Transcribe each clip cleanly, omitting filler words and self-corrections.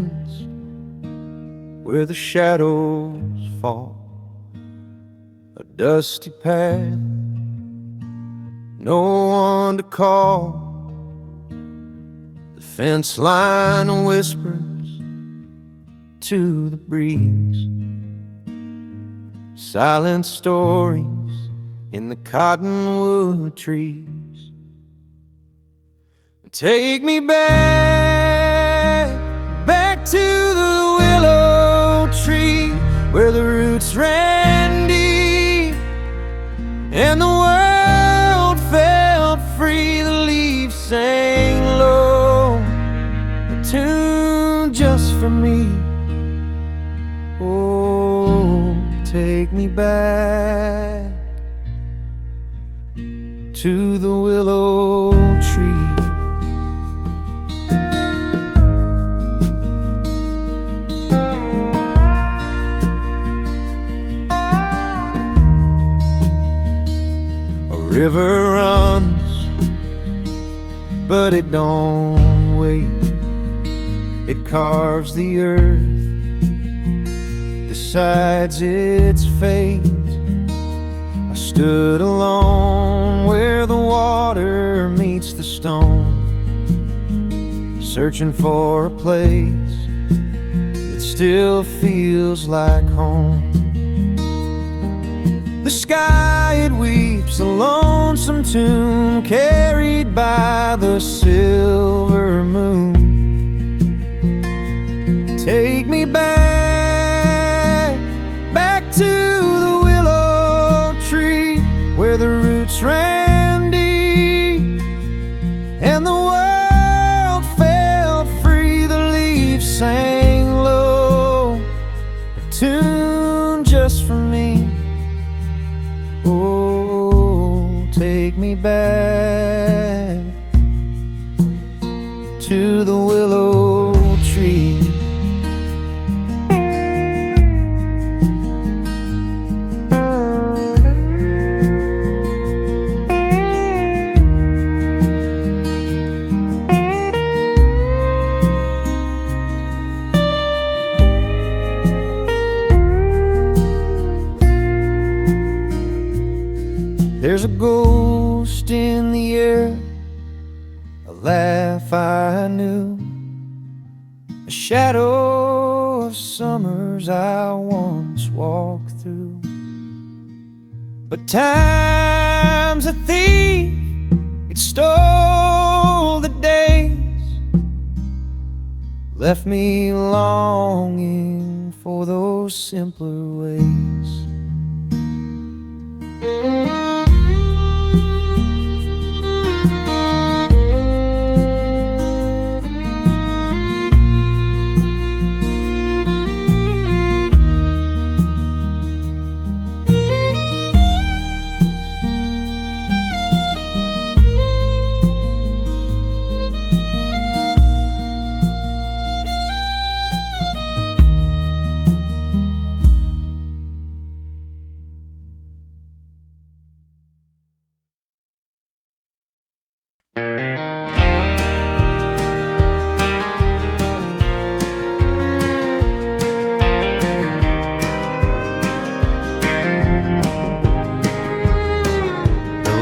ends where the shadows fall. A dusty path, no one to call. The fence line whispers to the breeze, silent stories in the cottonwood trees. Take me back, back to the willow tree, where the roots ran deep and the world felt free. The leaves sang low, a tune just for me. Oh, take me back to the willow tree. River runs, but it don't wait. It carves the earth, decides its fate. I stood alone where the water meets the stone, searching for a place that still feels like home. The sky, it weeps a lonesome tune, carried by the silver moon. Take me back, back to the willow tree, where the roots ran deep and the world felt free. The leaves sang low, a tune just for me. Oh, take me back to the willow tree. There's a ghost in the air, a laugh I knew, a shadow of summers I once walked through. But time's a thief, it stole the days, left me longing for those simpler ways.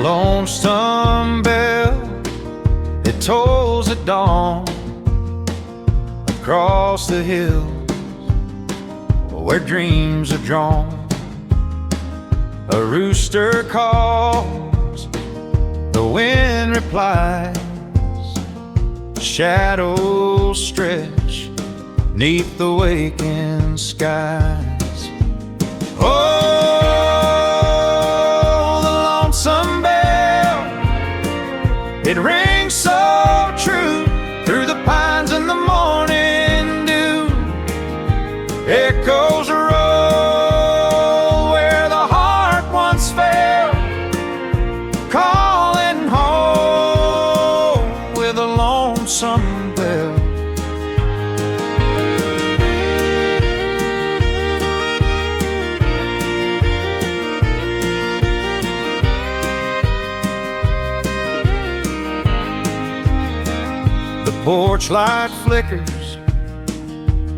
Lonesome bell, it tolls at dawn across the hills where dreams are drawn. A rooster calls, the wind replies, shadows stretch neath the waking skies. Oh, it rings so true through the pines in the morning dew. Echoes roll where the heart once fell, calling home with a lonesome bell. Porch light flickers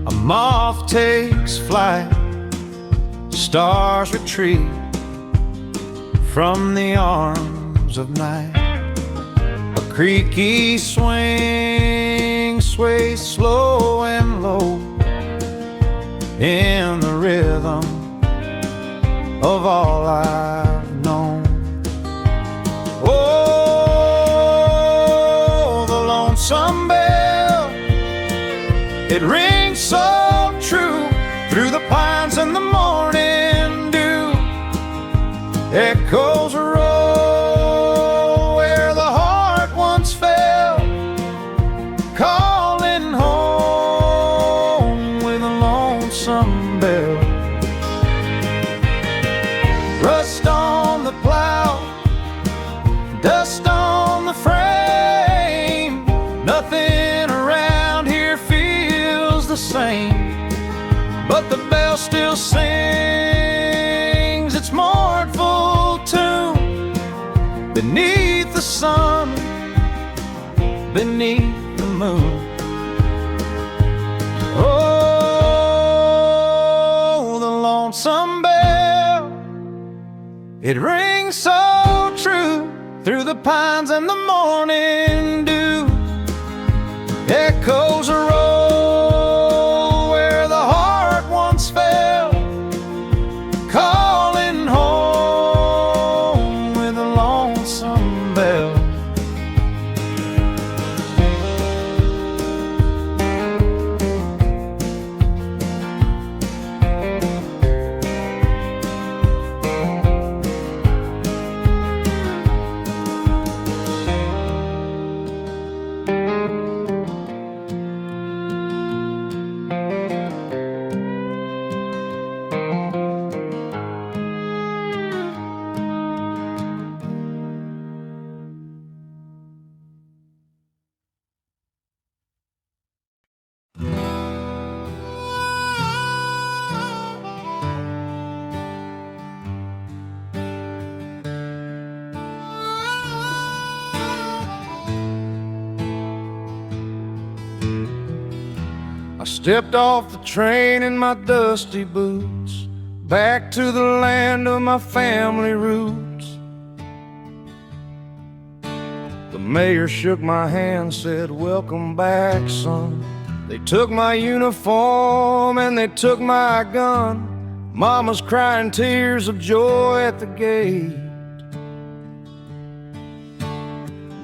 A moth takes flight, stars retreat from the arms of night. A creaky swing sways slow and low in the rhythm of all I've known. Oh, the lonesome bell, it rings so true through the pines in the morning dew. Echoes roll where the heart once fell, calling home with a lonesome bell. Rust on the plow, dust on the frame, nothing around here feels the same, but the bell still sings its mournful tune beneath the sun, beneath the moon. Oh, the lonesome bell, it rings so true through the pines and the morning dew. Echoes roll where the heart once fell, calling home with a lonesome bell. I stepped off the train in my dusty boots, back to the land of my family roots. The mayor shook my hand, said, "Welcome back, son." They took my uniform and they took my gun. Mama's crying tears of joy at the gate.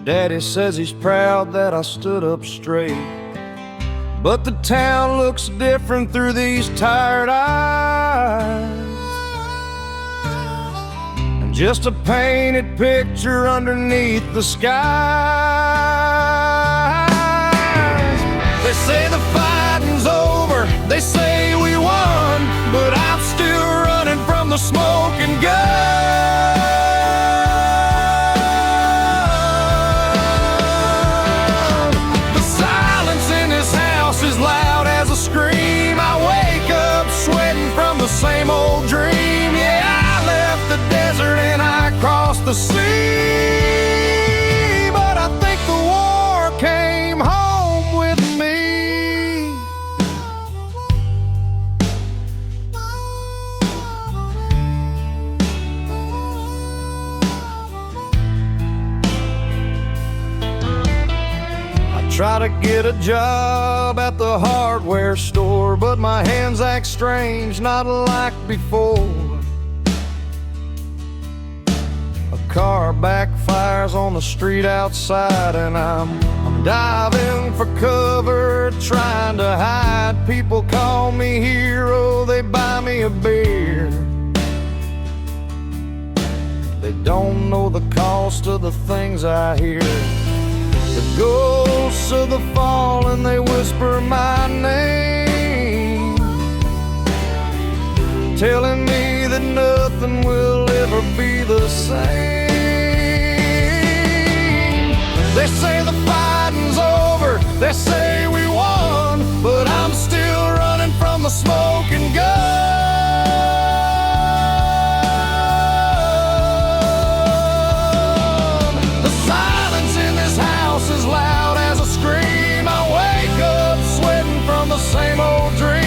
Daddy says he's proud that I stood up straight. But the town looks different through these tired eyes, and just a painted picture underneath the skies. They say the fighting's over, they say we won, but I'm still running from the smoke and gun. The silence in this house is loud as a scream. I wake up sweating from the same old dream. Yeah, I left the desert and I crossed the sea, but I think the war came home with me. Try to get a job at the hardware store, but my hands act strange, not like before. A car backfires on the street outside, and I'm diving for cover, trying to hide. People call me hero, they buy me a beer. They don't know the cost of the things I hear. The ghosts of the fallen, they whisper my name, telling me that nothing will ever be the same. They say the fighting's over, they say we won, but I'm still running from the smoke and gun. Is loud as a scream. I wake up sweating from the same old dream.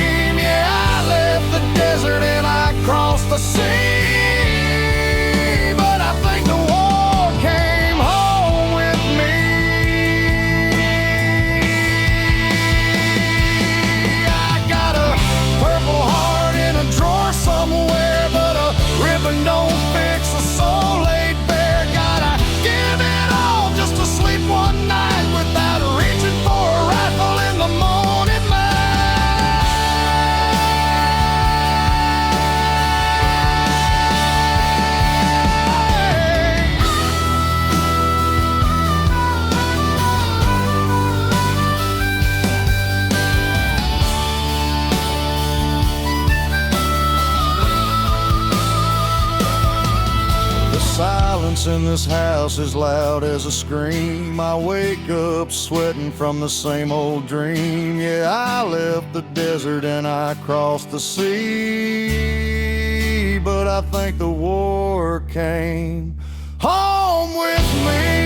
silence in this house as loud as a scream. I wake up sweating from the same old dream. Yeah, I left the desert and I crossed the sea, but I think the war came home with me.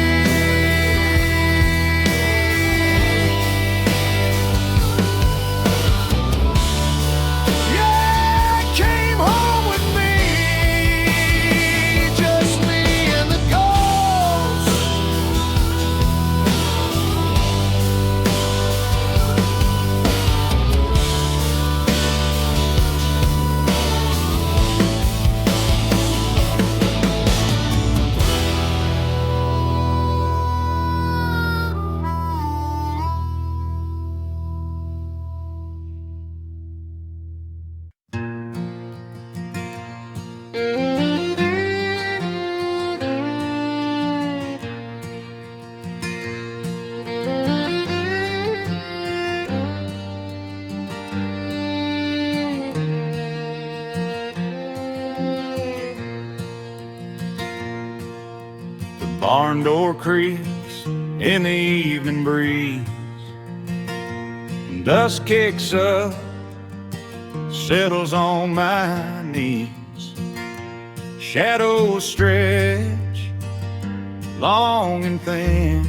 Barn door creaks in the evening breeze. Dust kicks up, settles on my knees. Shadows stretch long and thin.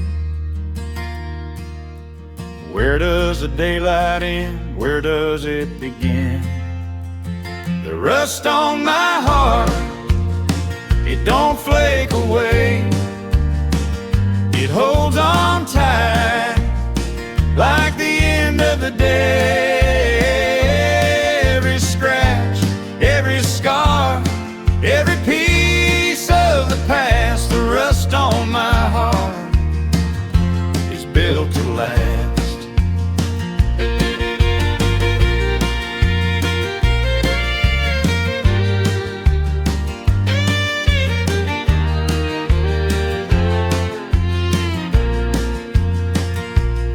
Where does the daylight end? Where does it begin? The rust on my heart, it don't flake away. It holds on tight like the end of the day. Every scratch, every scar, every piece of the past, the rust on my heart is built to last.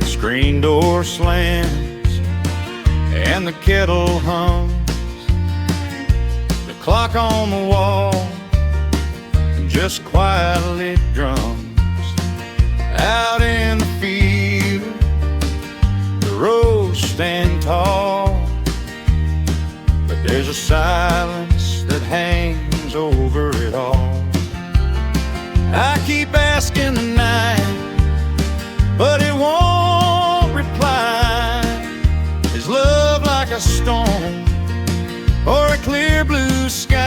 Screen door slams and the kettle hums. The clock on the wall just quietly drums. Out in the field, the rows stand tall, but there's a silence that hangs over it all. I keep asking the night, but it won't reply. Is love like a storm or a clear blue sky?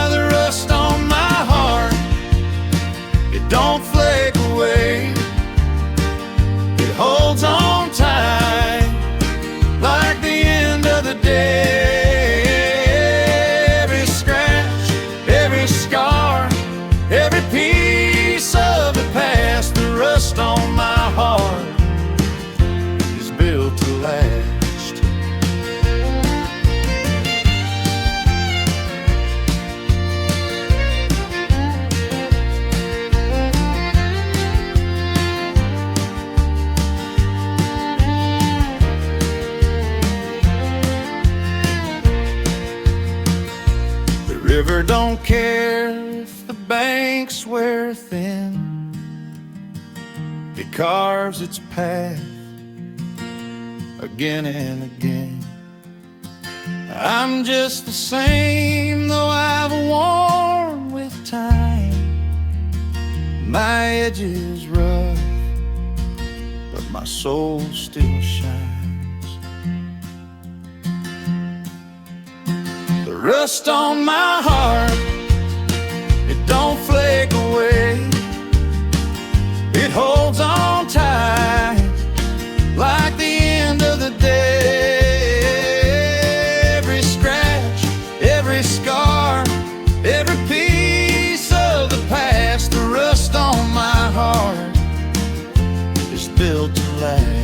The rust on my heart, it don't flake away. It holds on tight like the end of the day. Every scratch, every scar, every piece of the past, the rust on my heart is built to last. The river don't care if the banks wear thin. It carves its path again and again. I'm just the same, though I've worn with time. My edges rough, but my soul still shines. The rust on my heart, it don't flake away. It holds on tight like the end of the day. Every scratch, every scar, every piece of the past, the rust on my heart is built to last.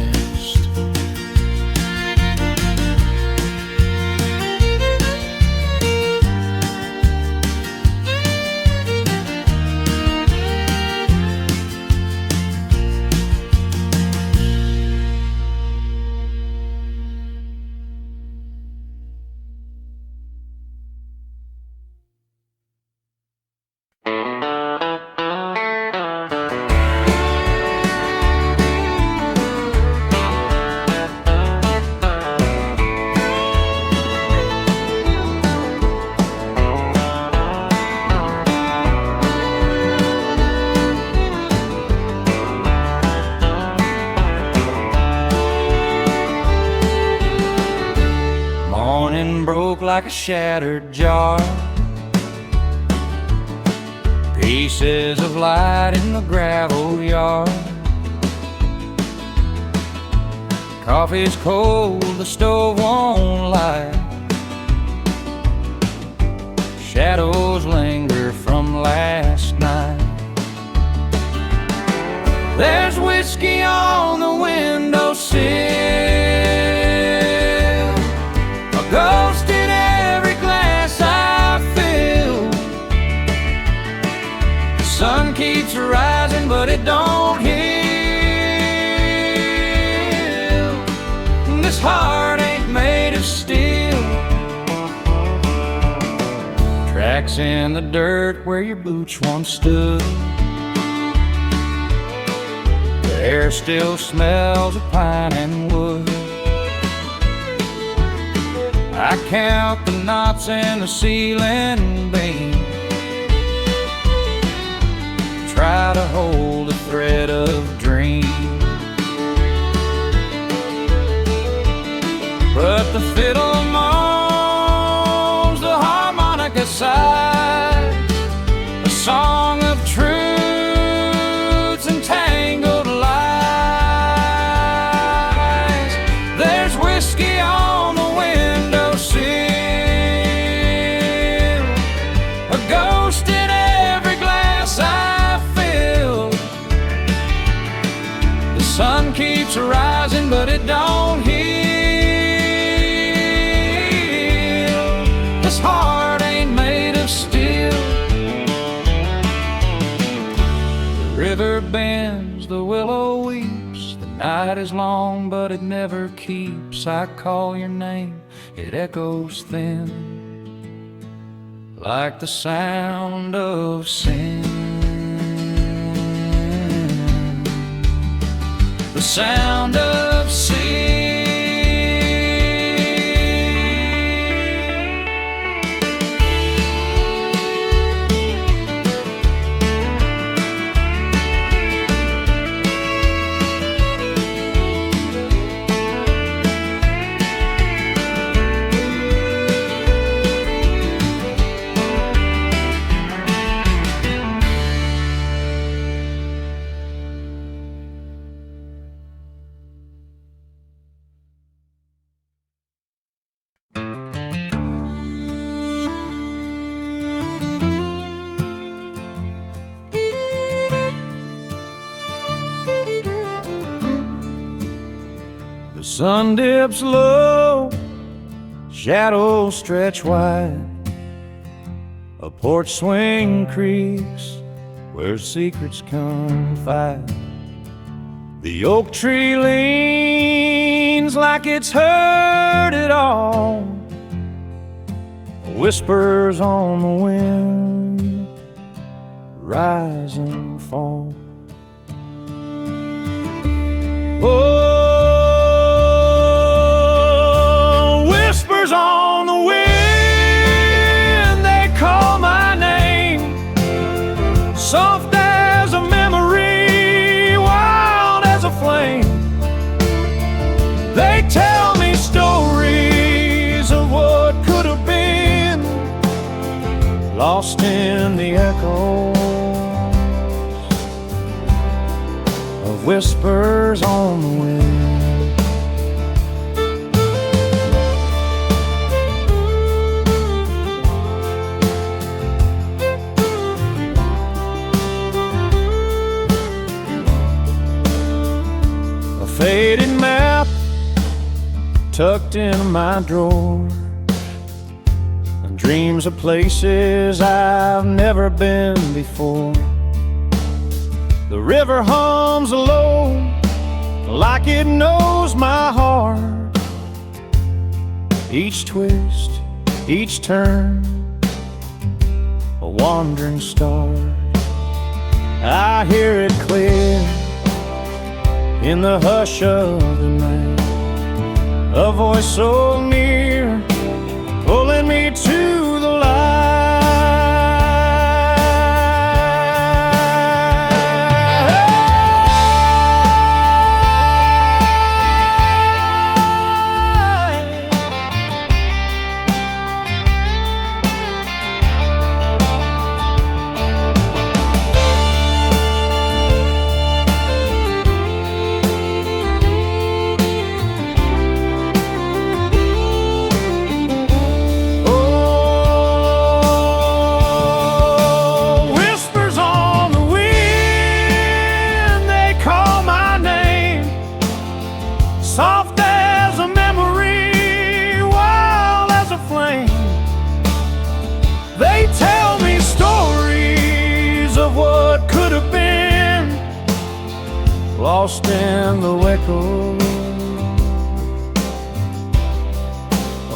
broke like a shattered jar. Pieces of light in the gravel yard. Coffee's cold, the stove won't light. Shadows linger from last night. There's whiskey on the windowsill, a ghost in every glass I fill. The sun keeps rising, but it don't heal. This heart ain't made of steel. Tracks in the dirt where your boots once stood. The air still smells of pine and wood. I count the knots in the ceiling beam, try to hold a thread of dream. But the fiddle moans, the harmonica sighs, a song of truths and tangled lies. There's whiskey on the windowsill, a ghost in every glass I fill. The sun keeps rising, but it don't heal. This heart ain't made of steel. The river bends, the willow weeps. The night is long, but it never keeps. I call your name, it echoes thin, like the sound of sin. The sound of sin. The sun dips low, shadows stretch wide. A porch swing creaks where secrets confide. The oak tree leans like it's heard it all. Whispers on the wind rise and fall. Whispers on the wind, they call my name. Soft as a memory, wild as a flame. They tell me stories of what could have been, lost in the echoes of whispers on the wind. Faded map tucked in my drawer, and dreams of places I've never been before. The river hums low like it knows my heart. Each twist, each turn, a wandering star. I hear it clear in the hush of the night, a voice so near, pulling me to the light. lost in the echo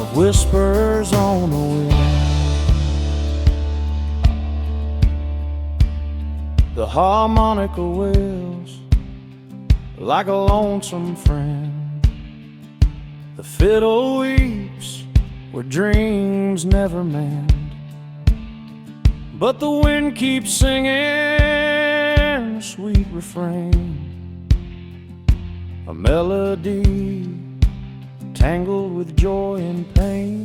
of whispers on the wind. The harmonica wails like a lonesome friend. The fiddle weeps where dreams never mend. But the wind keeps singing a sweet refrain, a melody tangled with joy and pain.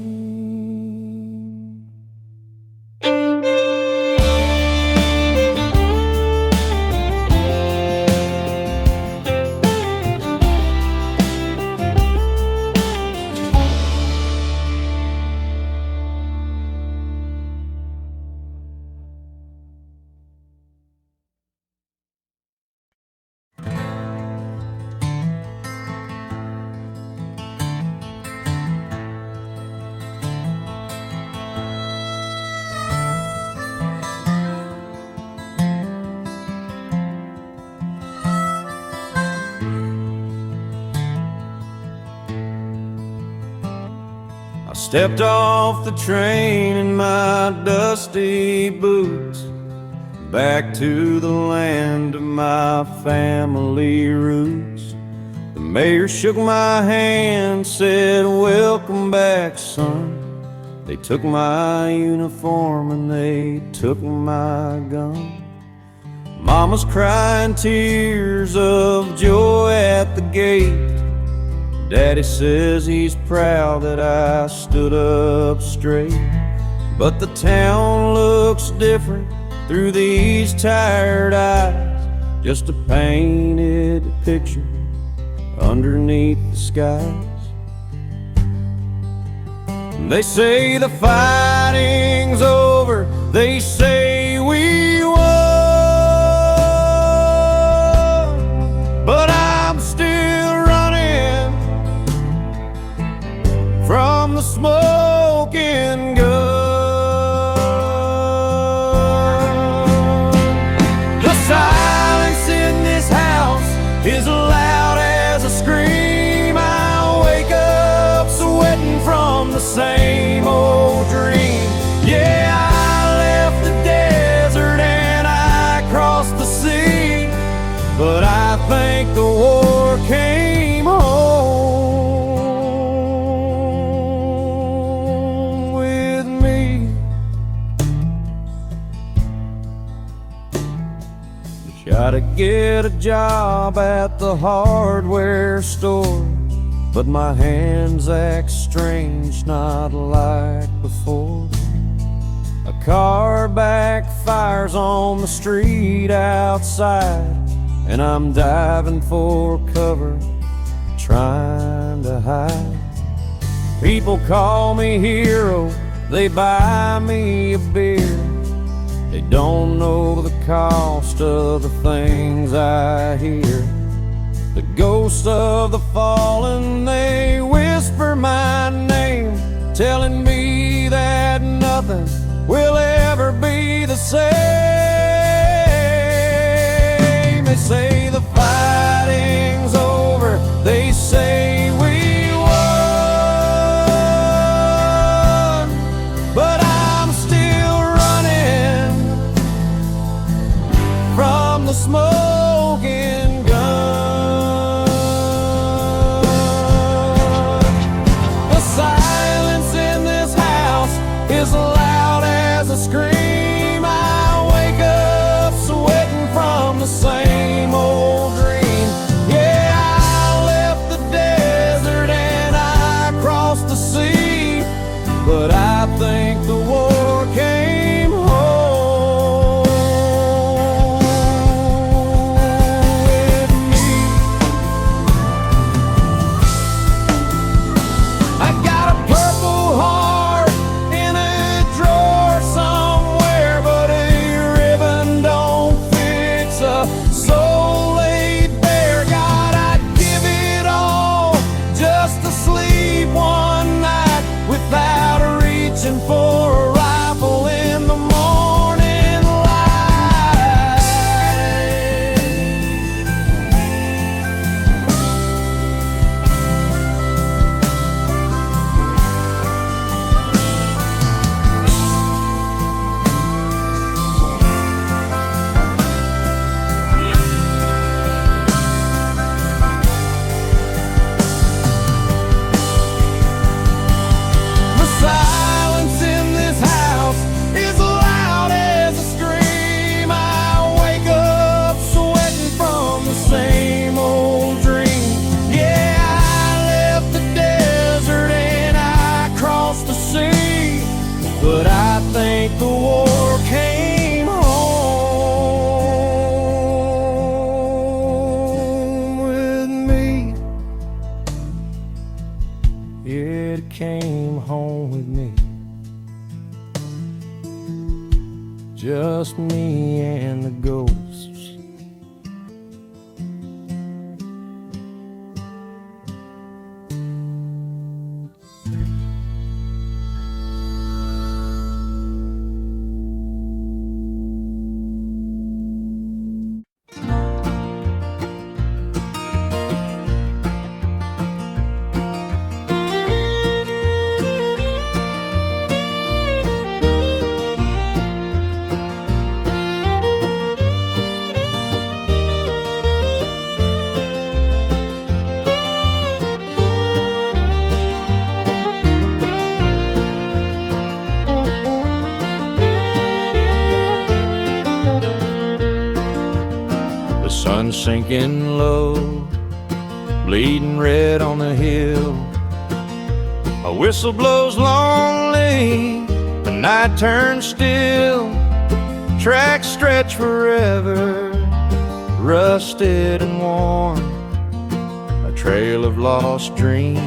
I stepped off the train in my dusty boots, back to the land of my family roots. The mayor shook my hand, said, "Welcome back, son." They took my uniform and they took my gun. Mama's crying tears of joy at the gate. Daddy says he's proud that I stood up straight. But the town looks different through these tired eyes, just a painted picture underneath the skies. They say the fighting's over, they say we won, but I'm still running from the smoking gun. The silence in this house is loud as a scream. I wake up sweating from the same old dream. Yeah, I left the desert and I crossed the sea, but I think the war came home with me. Try to get a job at the hardware store, but my hands act strange, not like before. A car backfires on the street outside, and I'm diving for cover, trying to hide. People call me hero, they buy me a beer. They don't know the cost of the things I hear. The ghosts of the fallen, they whisper my name, telling me that nothing will ever be the same. They say the fighting's over, they say we won, but I'm still running from the smoking gun. The silence in this house is loud as a scream. I wake up sweating from the same old dream. Yeah, I left the desert and I crossed the sea, but I think the war came home with me. I got a purple heart in a think the war came home with me. It came home with me. Just me and the ghosts. The sun sinking low, bleeding red on the hill. A whistle blows lonely, the night turns still. Tracks stretch forever, rusted and worn. A trail of lost dreams,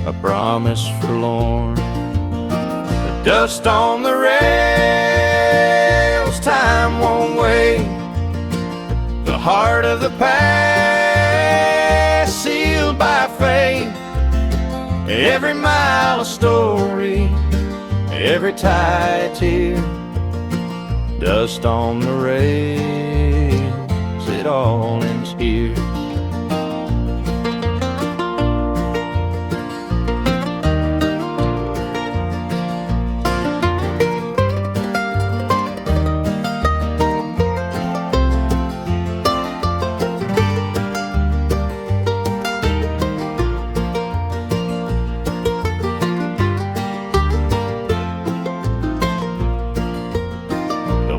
a promise forlorn. The dust on the rails, time won't wait. The heart of the past, sealed by fate. Every mile a story, every tie a tear. Dust on the rails, it all ends here.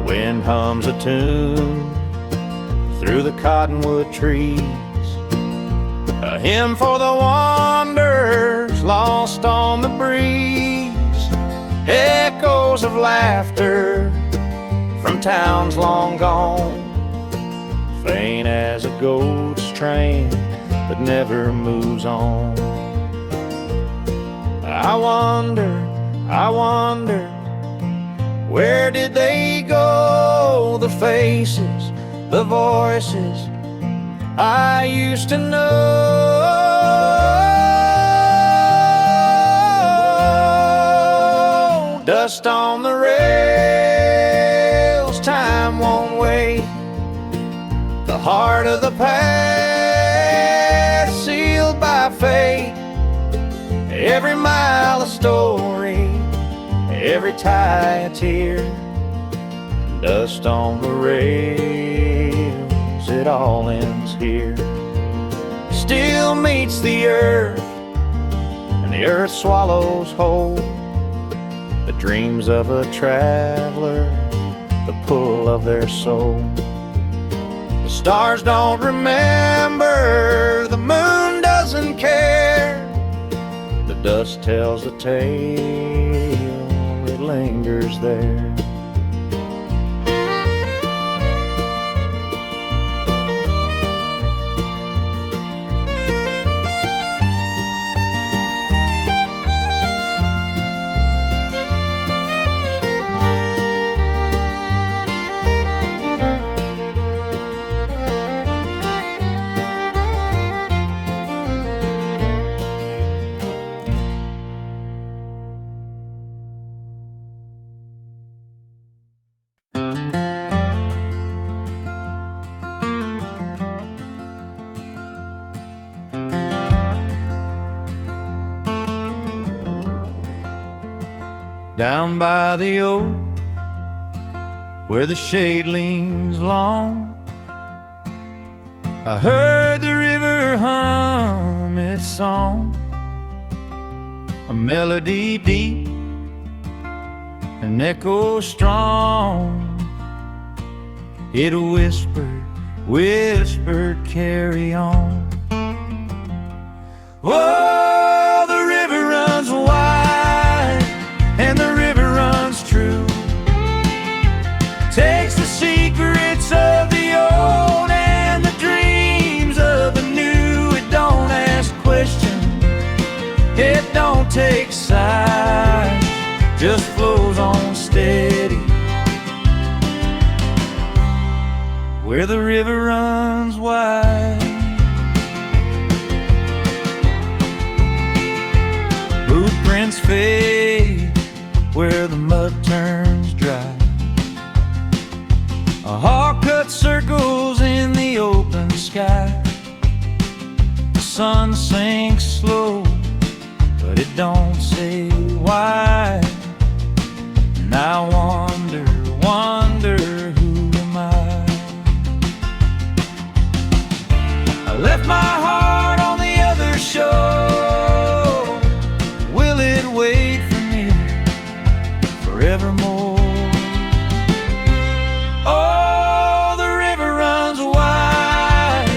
Wind hums a tune through the cottonwood trees, a hymn for the wanderers lost on the breeze. Echoes of laughter from towns long gone, faint as a ghost train that never moves on. I wonder, where did they go? The faces, the voices I used to know. Dust on the rails, time won't wait. The heart of the past, sealed by fate. Every mile a story, every tie a tear. Dust on the rails, it all ends here. Still meets the earth, and the earth swallows whole the dreams of a traveler, the pull of their soul. The stars don't remember, the moon doesn't care. The dust tells the tale, it lingers there. Down by the oak, where the shade leans long, I heard the river hum its song, a melody deep, an echo strong. It whispered, carry on. Whoa, the river runs wide, and the river runs true. take sides, just flows on steady. Where the river runs wide, boot prints fade where the mud turns dry. A hawk cuts circles in the open sky. The sun sinks slow, but it don't say why. And I wonder, who am I? I left my heart on the other shore. Will it wait for me forevermore? Oh, the river runs wide,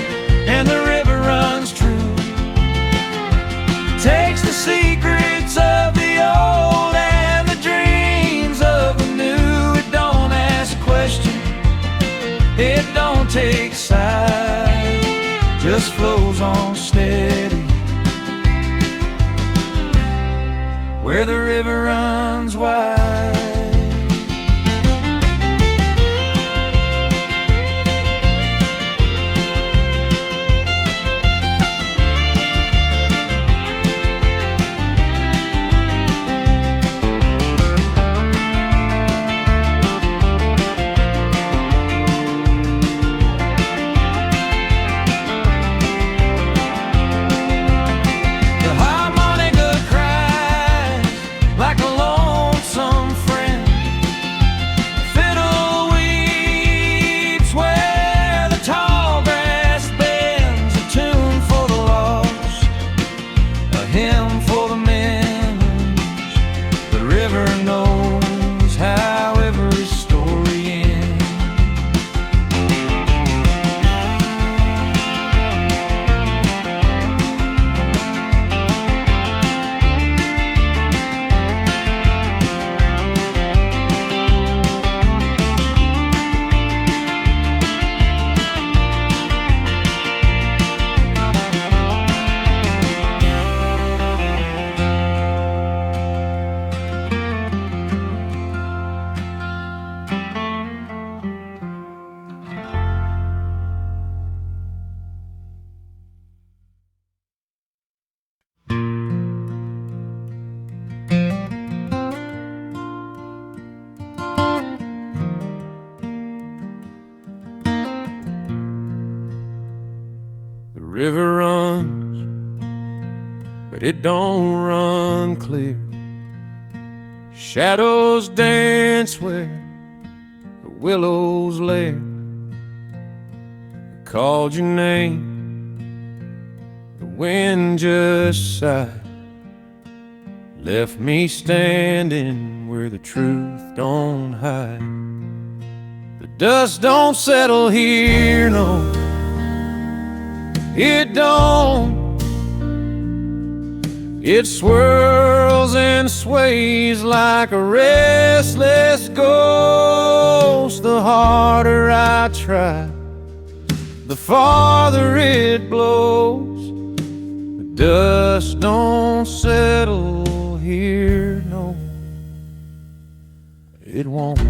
and the river runs true. Takes the secrets of the old and the dreams of the new. It don't ask questions, it don't take sides, just flows on steady. Where the river runs wide. The river runs, but it don't run clear. Shadows dance where the willows lair. I called your name, the wind just sighed, left me standing where the truth don't hide. The dust don't settle here, no, it don't. It swirls and sways like a restless ghost. The harder I try, the farther it blows. The dust don't settle here, no, it won't.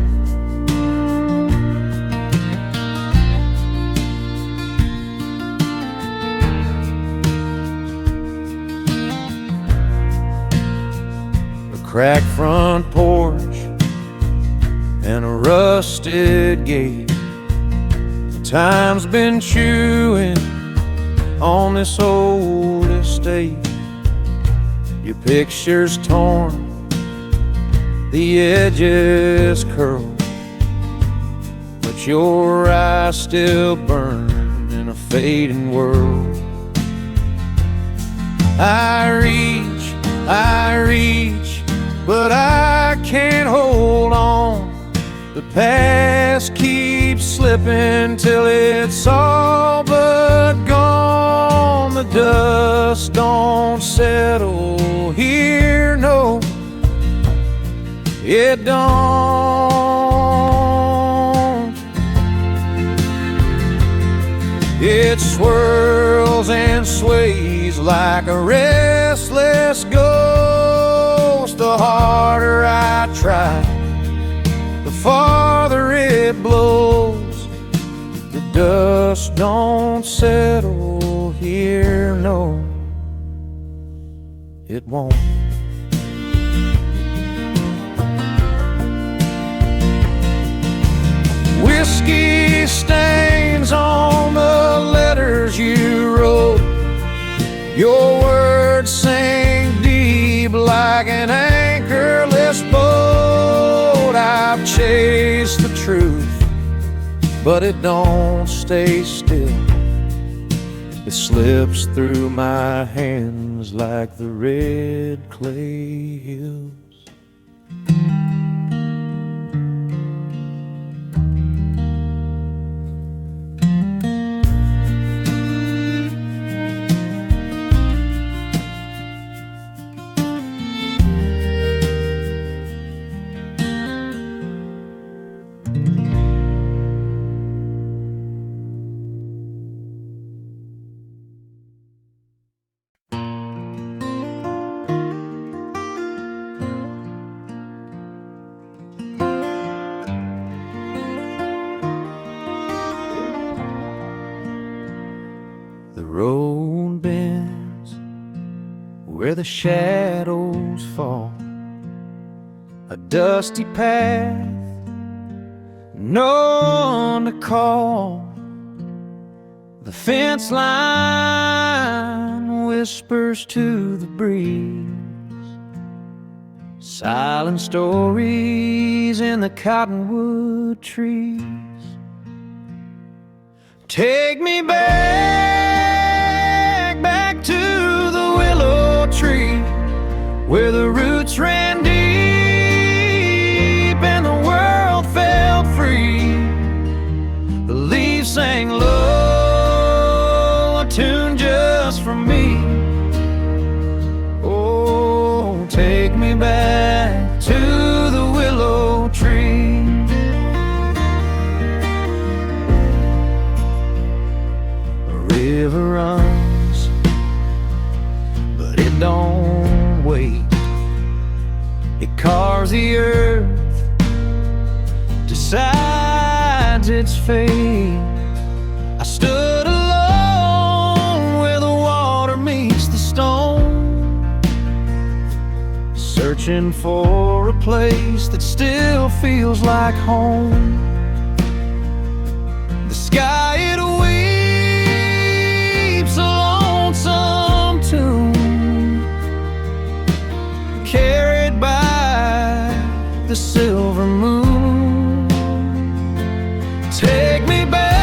Cracked front porch and a rusted gate. Time's been chewing on this old estate. Your picture's torn, the edges curl, but your eyes still burn in a fading world. I reach, but I can't hold on. The past keeps slipping till it's all but gone. The dust don't settle here, no, it don't. It swirls and sways like a restless ghost. close, the harder I try, the farther it blows. The dust don't settle here, no, it won't. Whiskey stains on the letters you wrote. Your words sink deep like an anchorless boat. I've chased the truth, but it don't stay still. It slips through my hands like the red clay hills. The road bends where the shadows fall, a dusty path, no one to call. The fence line whispers to the breeze, silent stories in the cottonwood trees. Take me back to the willow tree, where the roots ran deep and the world felt free. The leaves sang low, a tune just for me. Oh, take me back to the willow tree. A river runs, but it don't wait. It carves the earth, decides its fate. I stood alone where the water meets the stone, searching for a place that still feels like home. The sky, it weeps a lonesome tune, carried by the silver moon. Take me back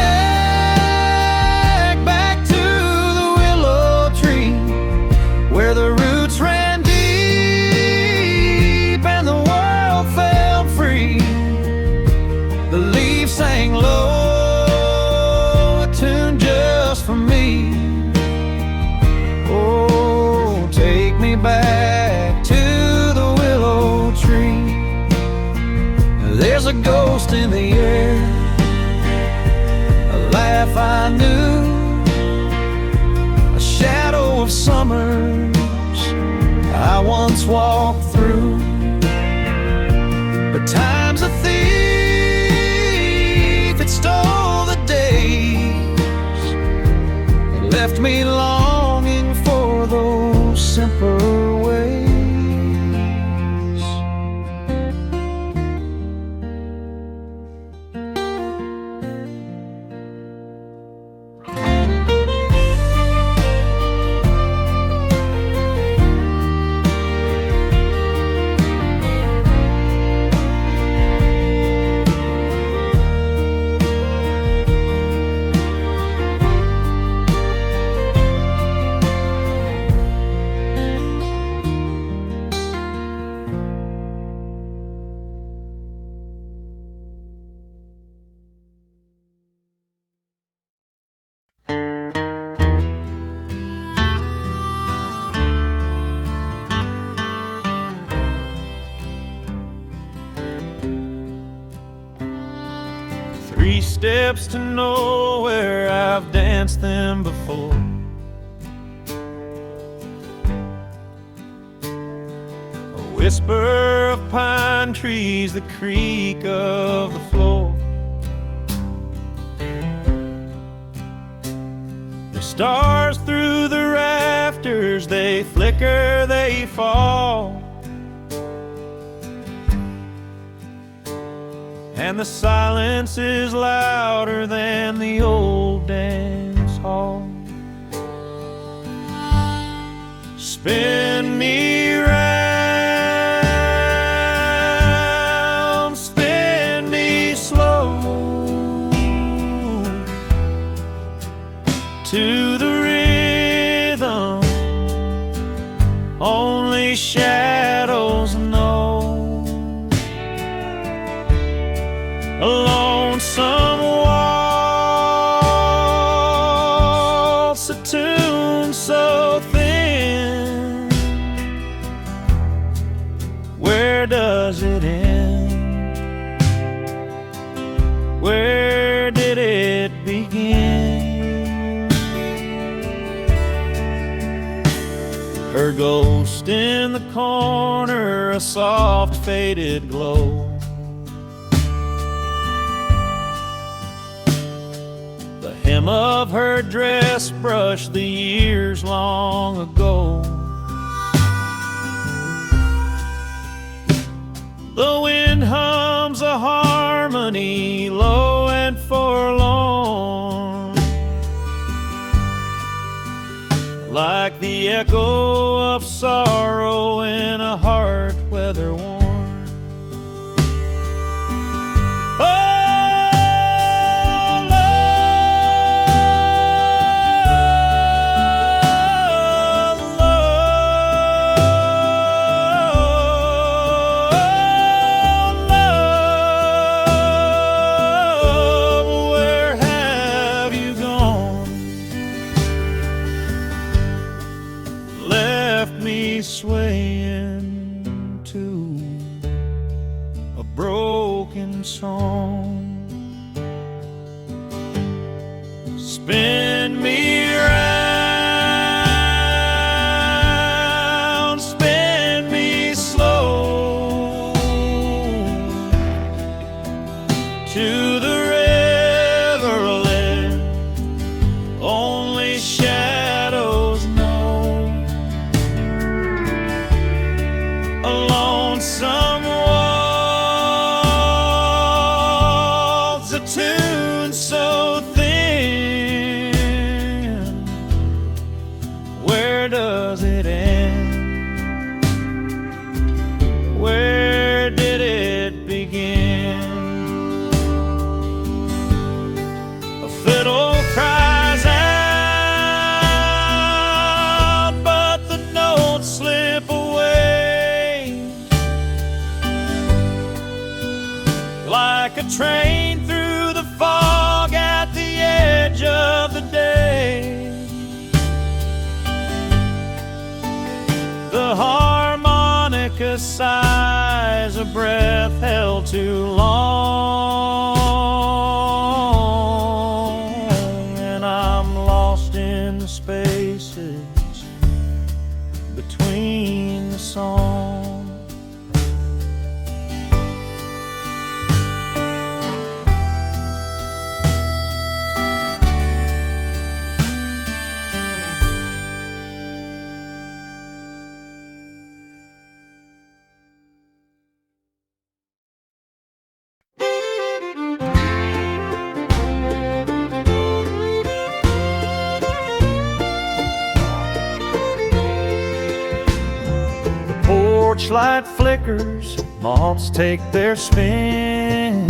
to the willow tree, where the roots ran deep and the world felt free. The leaves sang low, a tune just for me. Oh, take me back to the willow tree. There's a ghost in the air, a laugh I knew, a shadow of summers I once walked through. But time's a thief, it stole the days, left me longing for those simpler ways. Three steps to nowhere, I've danced them before. whisper of pine trees, the creak of the floor. The stars through the rafters, they flicker, they fall, and the silence is louder than the old dance hall. Spin me round, spin me slow, to the rhythm only shadows know. A lonesome waltz, a tune so thin. Where does it end? Where did it begin? Her ghost in the corner, a soft faded glow. The hem of her dress brushed the years long ago. The wind hums a harmony, low and forlorn, like the echo of sorrow in a heart weather worn. Swaying to a broken song. Spin me round, spin me slow, to the riverlet only shadows know. A lonesome waltz, a tune so thin. Where does it end? Where did it begin? A fiddle cries out, but the notes slip away, like a train through the fog at the edge of the day. The harmonica sighs, a breath held too long, and I'm lost in the spaces between the songs. Torchlight flickers, moths take their spin.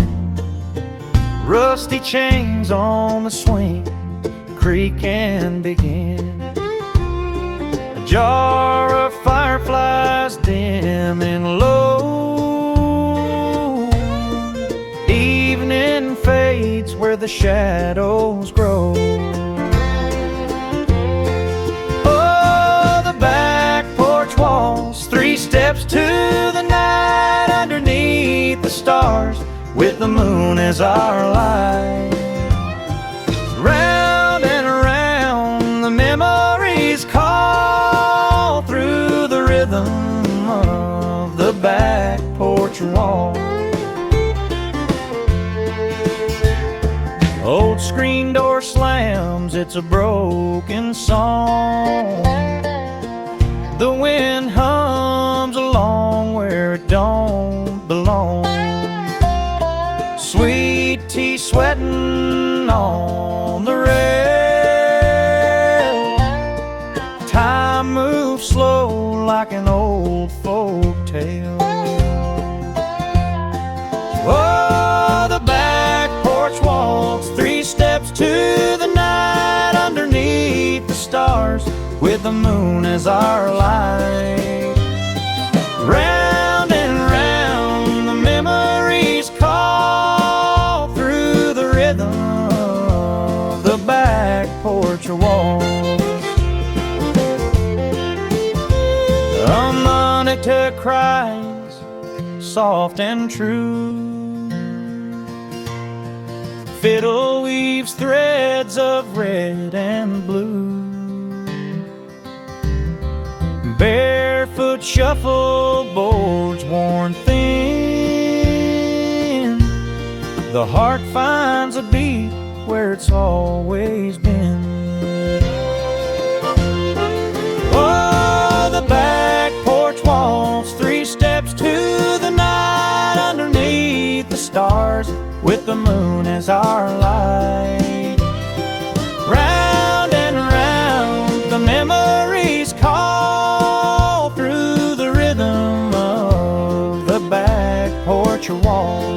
Rusty chains on the swing creak and begin. A jar of fireflies dim and low. Evening fades where the shadows grow. Oh, the back porch walls, 3 steps to the night underneath the stars, with the moon as our light. Round and around the memories call through the rhythm of the back porch wall. Old screen door slams, it's a broken song. The wind hums along where it don't belong. Sweet tea sweating on the rail. Time moves slow like an old folk tale. Oh, the back porch walks 3 steps to the night underneath the stars, with the moon as our light. Round and round the memories call through the rhythm of the back porch walk. A monitor cries soft and true. Fiddle weaves threads of red and blue. Barefoot shuffle boards worn thin. The heart finds a beat where it's always been. Oh, the back porch walks 3 steps to the night underneath the stars, with the moon as our light. Round and round the memories call through the rhythm of the back porch wall.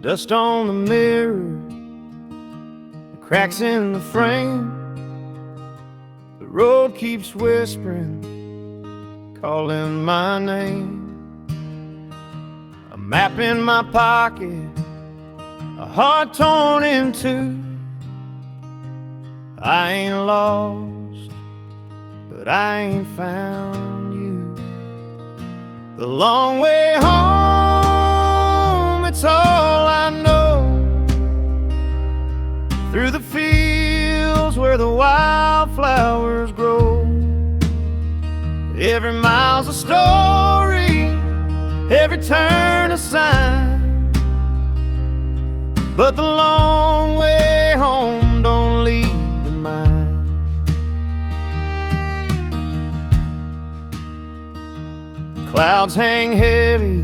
Dust on the mirror, the cracks in the frame. The road keeps whispering, calling my name. A map in my pocket, a heart torn in two. I ain't lost, but I ain't found you. The long way home, it's all I know. Through the fields where the wildflowers grow. Every mile's a story, every turn a sign. But the long way home don't lead to mine. Clouds hang heavy,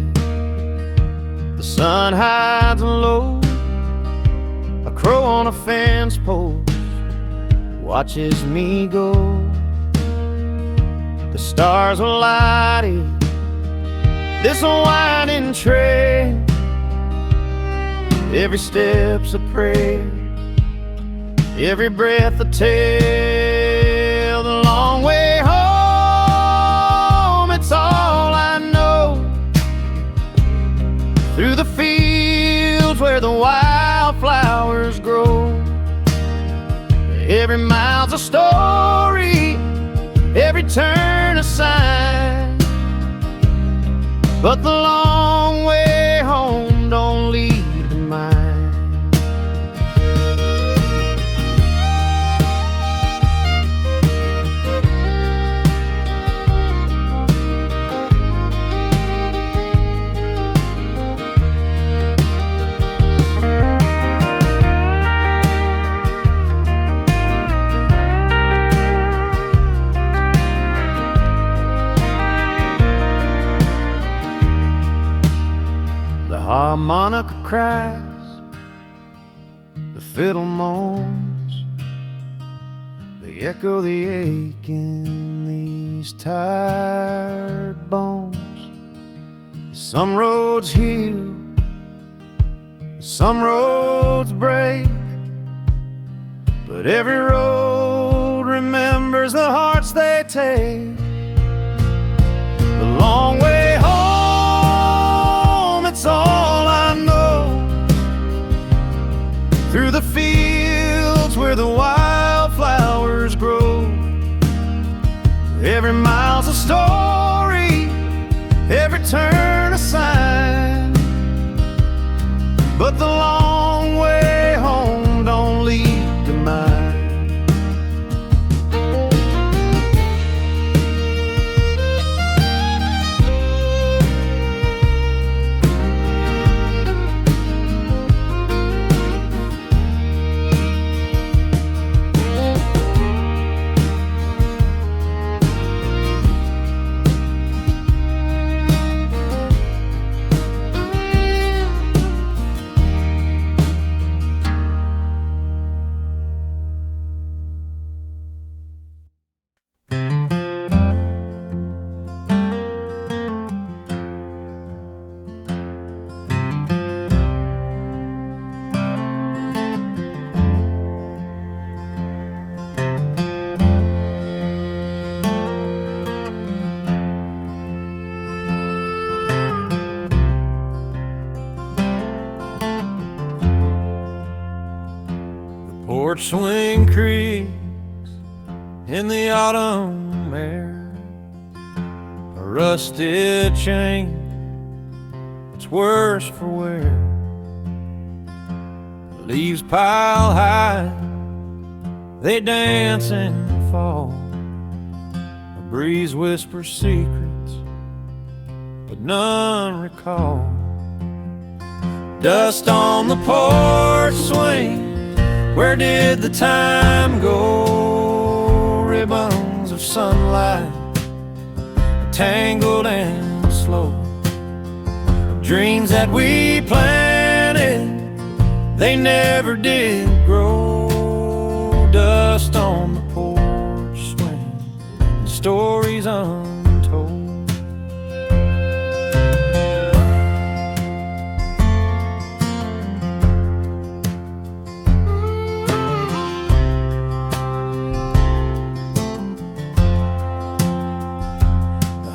the sun hides low. A crow on a fence post watches me go. The stars are lighting this winding trail. Every step's a prayer, every breath a tale. The long way home, it's all I know. Through the fields where the wildflowers grow. Every mile's a story, every turn a sign. But the long way home don't lead to mine. The harmonica cries, the fiddle moans, they echo the ache in these tired bones. Some roads heal, Some roads break, but every road remembers the hearts they take. The long way home, it's all I know. Through the fields where the wildflowers grow. Every mile's a story, every turn a sign. But the long way home don't lead to mine. Porch swing creaks in the autumn air, a rusted chain, it's worse for wear. The leaves pile high, they dance and fall. A breeze whispers secrets, but none recall. Dust on the porch swing, where did the time go? Ribbons of sunlight, tangled and slow. Dreams that we planted, they never did grow. Dust on the porch swing, stories untold.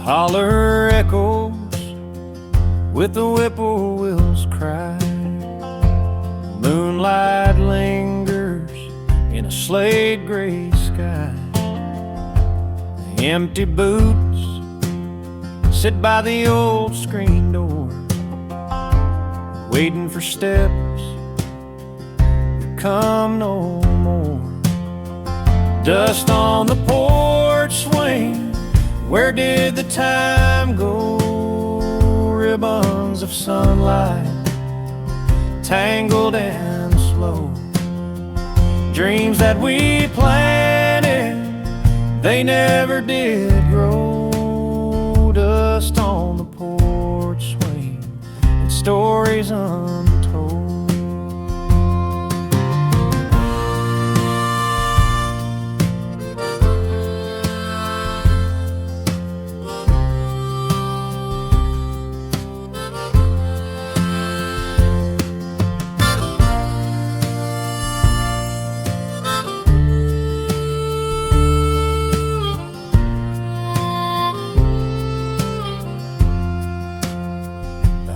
Holler echoes with the whippoorwill's cry. Moonlight lingers in a slate gray sky. The empty boots sit by the old screen door, waiting for steps that come no more. Dust on the porch swing, where did the time go? Ribbons of sunlight, tangled and slow. Dreams that we planted, they never did grow. Dust on the porch swing, and stories untold.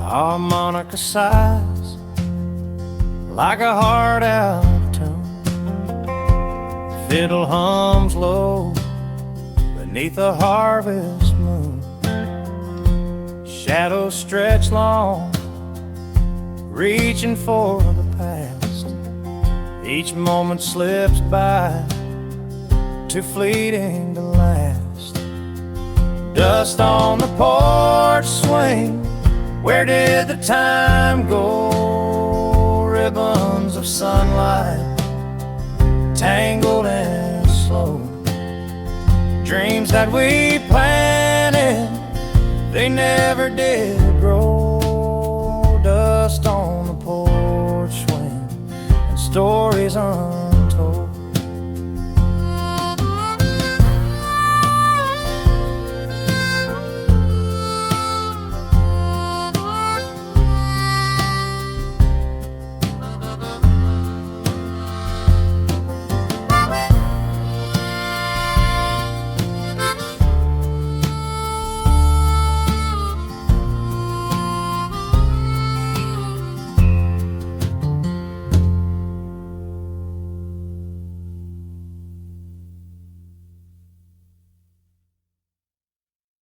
Harmonica sighs like a heart out of tune. Fiddle hums low beneath a harvest moon. Shadows stretch long, reaching for the past. Each moment slips by, too fleeting to last. Dust on the porch swing, where did the time go? Ribbons of sunlight, tangled and slow. Dreams that we planted, they never did grow. Dust on the porch swing, and stories untold.